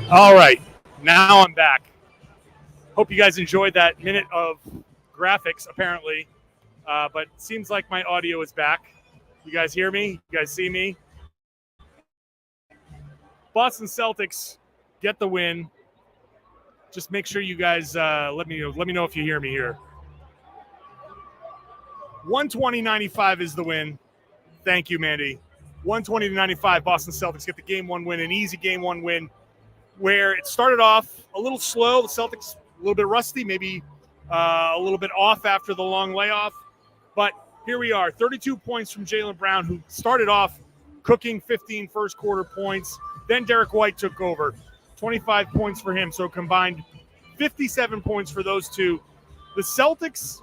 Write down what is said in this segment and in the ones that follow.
All right, now I'm back. Hope you guys enjoyed that minute of graphics, apparently. But it seems like my audio is back. You guys hear me? You guys see me? Boston Celtics get the win. Just make sure you guys let me know if you hear me here. 120-95 is the win. Thank you, Mandy. 120-95, Boston Celtics get the game one win, an easy game one win, where it started off a little slow. The Celtics a little bit rusty, maybe a little bit off after the long layoff. But here we are, 32 points from Jaylen Brown, who started off cooking 15 first quarter points. Then Derrick White took over, 25 points for him. So combined 57 points for those two. The Celtics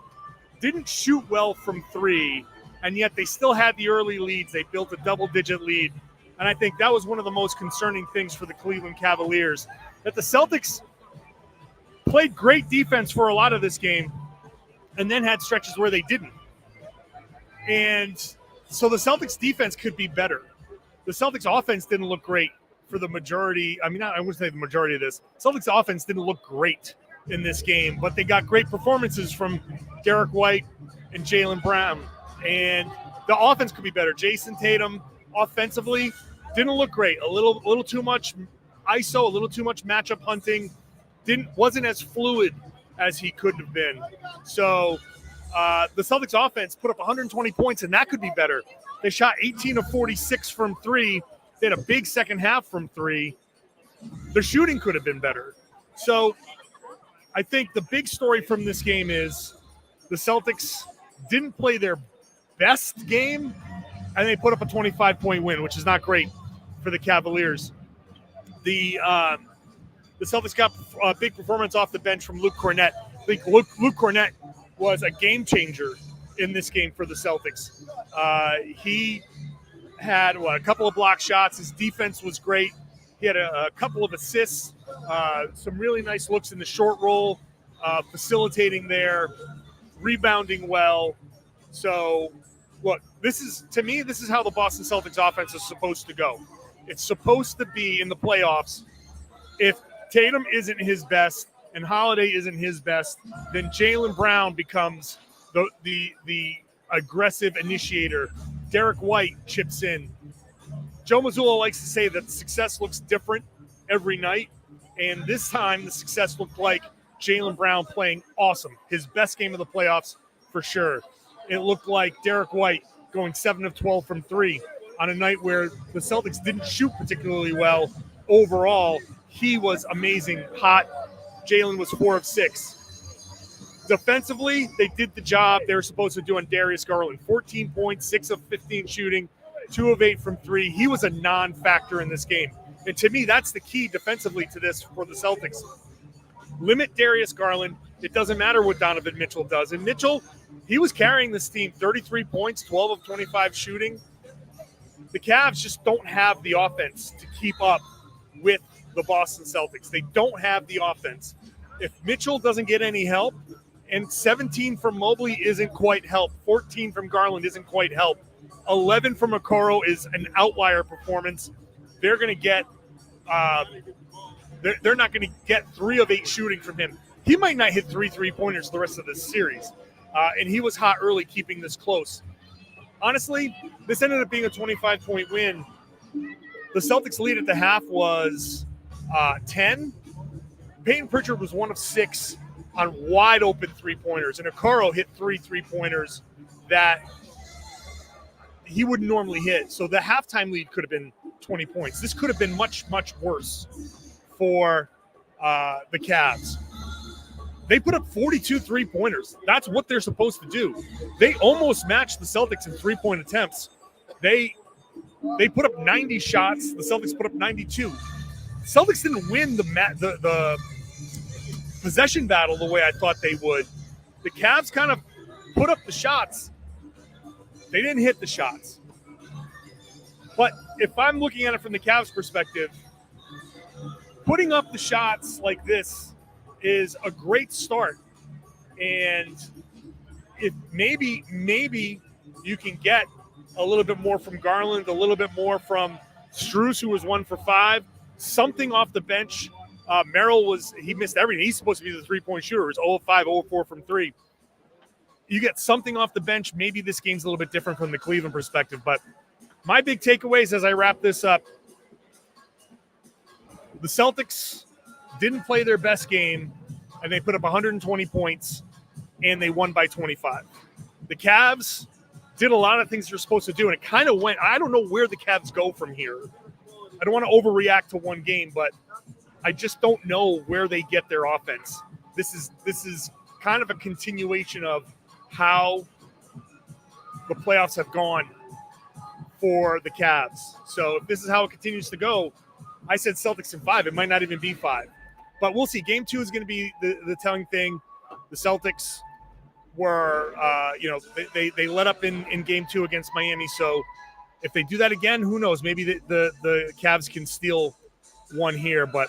didn't shoot well from three, and yet they still had the early leads. They built a double-digit lead. And I think that was one of the most concerning things for the Cleveland Cavaliers, that the Celtics played great defense for a lot of this game and then had stretches where they didn't. And so the Celtics defense could be better. The Celtics offense didn't look great for the majority. I wouldn't say the majority of this. Celtics offense didn't look great in this game, but they got great performances from Derrick White and Jaylen Brown. And the offense could be better. Jason Tatum offensively didn't look great. A little too much ISO, a little too much matchup hunting. Wasn't as fluid as he could have been. So the Celtics offense put up 120 points, and that could be better. They shot 18 of 46 from three. They had a big second half from three. The shooting could have been better. So I think the big story from this game is the Celtics didn't play their best game, and they put up a 25-point win, which is not great for the Cavaliers. The Celtics got a big performance off the bench from Luke Cornett. I think Luke Cornett was a game changer in this game for the Celtics. He had a couple of block shots. His defense was great. He had a couple of assists, some really nice looks in the short roll, facilitating there, rebounding well. So, look, this is how the Boston Celtics offense is supposed to go. It's supposed to be in the playoffs. If Tatum isn't his best and Holiday isn't his best, then Jaylen Brown becomes the aggressive initiator. Derrick White chips in. Joe Mazzulla likes to say that success looks different every night, and this time the success looked like Jaylen Brown playing awesome. His best game of the playoffs for sure. It looked like Derrick White going 7 of 12 from three on a night where the Celtics didn't shoot particularly well overall. He was amazing, hot. Jaylen was 4 of 6. Defensively, they did the job they were supposed to do on Darius Garland. 14 points, 6 of 15 shooting, 2 of 8 from three. He was a non-factor in this game. And to me, that's the key defensively to this for the Celtics. Limit Darius Garland. It doesn't matter what Donovan Mitchell does. And Mitchell, he was carrying this team, 33 points, 12 of 25 shooting. The Cavs just don't have the offense to keep up with the Boston Celtics. They don't have the offense. If Mitchell doesn't get any help, and 17 from Mobley isn't quite help, 14 from Garland isn't quite help, 11 from Okoro is an outlier performance. They're going to get they're not going to get 3 of 8 shooting from him. He might not hit 3 3-pointers the rest of this series. And he was hot early, keeping this close. Honestly, this ended up being a 25-point win. The Celtics' lead at the half was 10. Peyton Pritchard was 1 of 6 on wide-open 3-pointers. And Okoro hit 3 3-pointers that he wouldn't normally hit. So the halftime lead could have been 20 points. This could have been much, much worse for the Cavs. They put up 42 3-pointers. That's what they're supposed to do. They almost matched the Celtics in 3-point attempts. They put up 90 shots. The Celtics put up 92. The Celtics didn't win the possession battle the way I thought they would. The Cavs kind of put up the shots. They didn't hit the shots. But if I'm looking at it from the Cavs perspective, putting up the shots like this is a great start. And if maybe you can get a little bit more from Garland, a little bit more from Strus, who was 1 for 5. something off the bench. Merrill he missed everything. He's supposed to be the three-point shooter. It was 0 of 5, 0 of 4 from 3. You get something off the bench. Maybe this game's a little bit different from the Cleveland perspective. But my big takeaways as I wrap this up, the Celtics didn't play their best game, and they put up 120 points, and they won by 25. The Cavs did a lot of things they're supposed to do, and it kind of went – I don't know where the Cavs go from here. I don't want to overreact to one game, but I just don't know where they get their offense. This is kind of a continuation of how the playoffs have gone for the Cavs. So if this is how it continues to go, I said Celtics in 5. It might not even be 5. But we'll see. Game 2 is going to be the telling thing. The Celtics were, they let up in Game 2 against Miami. So if they do that again, who knows? Maybe the Cavs can steal one here. But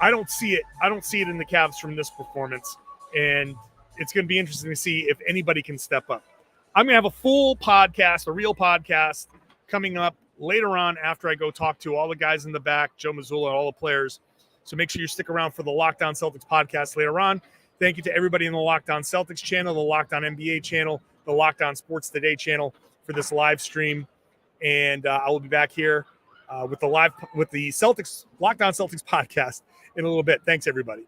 I don't see it. I don't see it in the Cavs from this performance. And it's going to be interesting to see if anybody can step up. I'm going to have a full podcast, a real podcast, coming up later on after I go talk to all the guys in the back, Joe Mazzulla, all the players. So make sure you stick around for the Locked On Celtics podcast later on. Thank you to everybody in the Locked On Celtics channel, the Locked On NBA channel, the Locked On Sports Today channel for this live stream. And I will be back here with the Celtics Locked On Celtics podcast in a little bit. Thanks, everybody.